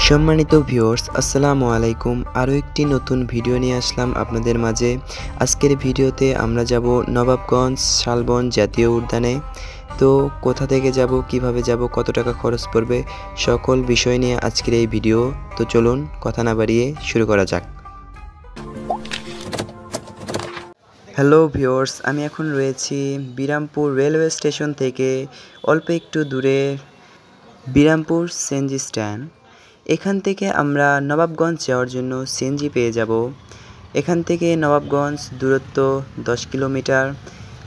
সম্মানিত ভিউয়ার্স আসসালামু আলাইকুম। আরও একটি নতুন ভিডিও নিয়ে আসলাম আপনাদের মাঝে। আজকের ভিডিওতে আমরা যাব নবাবগঞ্জ শালবন জাতীয় উদ্যানে। তো কোথা থেকে যাব, কিভাবে যাব, কত টাকা খরচ পড়বে, সকল বিষয় নিয়ে আজকের এই ভিডিও। তো চলুন কথা না বাড়িয়ে শুরু করা যাক। হ্যালো ভিউয়ার্স, আমি এখন রয়েছি বিরামপুর রেলওয়ে স্টেশন থেকে অল্প একটু দূরে বিরামপুর সিএনজি স্ট্যান্ড। এখান থেকে আমরা নবাবগঞ্জ যাওয়ার জন্য সিএনজি পেয়ে যাব। এখান থেকে নবাবগঞ্জ দূরত্ব 10 কিলোমিটার।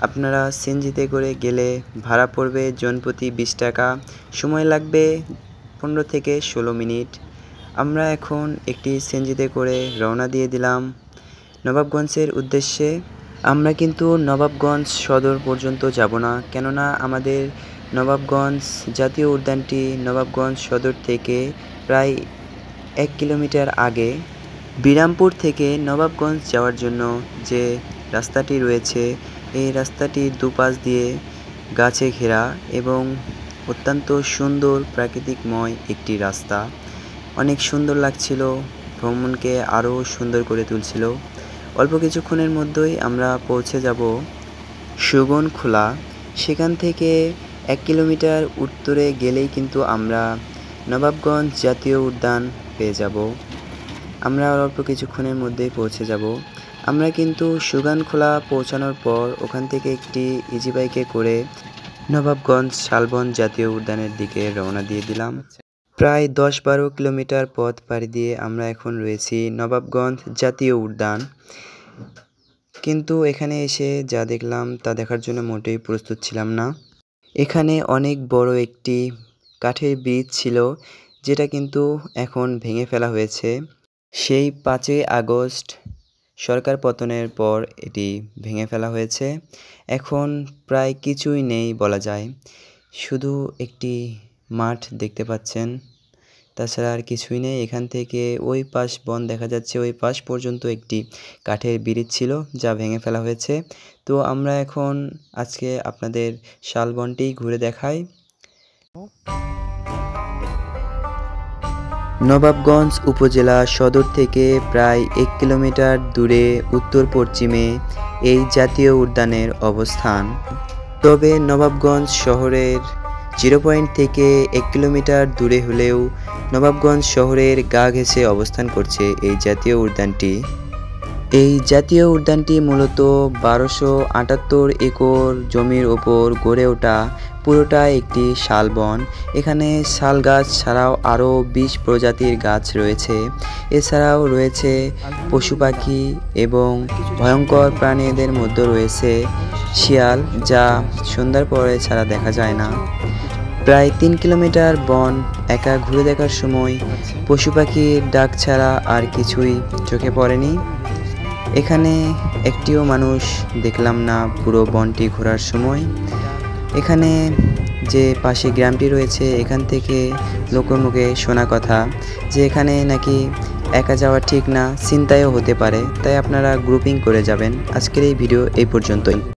আপনারা সিএনজিতে করে গেলে ভাড়া পড়বে জনপ্রতি 20 টাকা, সময় লাগবে 15 থেকে 16 মিনিট। আমরা এখন একটি সিএনজিতে করে রওনা দিয়ে দিলাম নবাবগঞ্জের উদ্দেশ্যে। আমরা কিন্তু নবাবগঞ্জ সদর পর্যন্ত যাব না, কেননা আমাদের নবাবগঞ্জ জাতীয় উদ্যানটি নবাবগঞ্জ সদর থেকে প্রায় 1 কিলোমিটার আগে। বিরামপুর থেকে নবাবগঞ্জ যাওয়ার জন্য যে রাস্তাটি রয়েছে, এই রাস্তাটির দুপাশ দিয়ে গাছে ঘেরা এবং অত্যন্ত সুন্দর প্রাকৃতিকময় একটি রাস্তা। অনেক সুন্দর লাগছিল, ভ্রমণকে আরও সুন্দর করে তুলছিল। অল্প কিছুক্ষণের মধ্যেই আমরা পৌঁছে যাব সুগনখোলা। সেখান থেকে 1 কিলোমিটার উত্তরে গেলেই কিন্তু আমরা নবাবগঞ্জ জাতীয় উদ্যান পেয়ে যাব। আমরা অল্প কিছুক্ষণের মধ্যেই পৌঁছে যাব। আমরা কিন্তু সুগনখোলা পৌঁছানোর পর ওখান থেকে একটি ইজি বাইকে করে নবাবগঞ্জ শালবন জাতীয় উদ্যানের দিকে রওনা দিয়ে দিলাম। প্রায় 10-12 কিলোমিটার পথ পাড়ি দিয়ে আমরা এখন রয়েছি নবাবগঞ্জ জাতীয় উদ্যান। কিন্তু এখানে এসে যা দেখলাম তা দেখার জন্য মোটেই প্রস্তুত ছিলাম না। এখানে অনেক বড় একটি কাঠের ব্রিজ ছিল, যেটা কিন্তু এখন ভেঙে ফেলা হয়েছে। সেই 5ই আগস্ট সরকার পতনের পর এটি ভেঙে ফেলা হয়েছে। এখন প্রায় কিছুই নেই বলা যায়, শুধু একটি মাঠ দেখতে পাচ্ছেন, তাছাড়া আর কিছুই নেই। এখান থেকে ওই পাশ বন দেখা যাচ্ছে, ওই পাশ পর্যন্ত একটি কাঠের ব্রিজ ছিল যা ভেঙে ফেলা হয়েছে। তো আমরা এখন আজকে আপনাদের শালবনটি ঘুরে দেখাই। নবাবগঞ্জ উপজেলা সদর থেকে প্রায় 1 কিলোমিটার দূরে উত্তর পশ্চিমে এই জাতীয় উদ্যানের অবস্থান। তবে নবাবগঞ্জ শহরের 0 পয়েন্ট থেকে 1 কিলোমিটার দূরে হলেও নবাবগঞ্জ শহরের গা ঘেঁষে অবস্থান করছে এই জাতীয় উদ্যানটি। এই জাতীয় উদ্যানটি মূলত 1278 একর জমির ওপর গড়ে ওঠা পুরোটা একটি শালবন। এখানে শাল গাছ ছাড়াও আরও 20 প্রজাতির গাছ রয়েছে। এছাড়াও রয়েছে পশু পাখি এবং ভয়ঙ্কর প্রাণীদের মধ্যে রয়েছে শিয়াল, যা সন্ধ্যার পরে ছাড়া দেখা যায় না। প্রায় 3 কিলোমিটার বন একা ঘুরে দেখার সময় পশু পাখির ডাক ছাড়া আর কিছুই চোখে পড়েনি। এখানে একটিও মানুষ দেখলাম না পুরো বনটি ঘোরার সময়। এখানে যে পাশে গ্রামটি রয়েছে, এখান থেকে লোকমুখে শোনা কথা যে এখানে নাকি একা যাওয়া ঠিক না, ছিনতাইও হতে পারে, তাই আপনারা গ্রুপিং করে যাবেন। আজকের এই ভিডিও এই পর্যন্তই।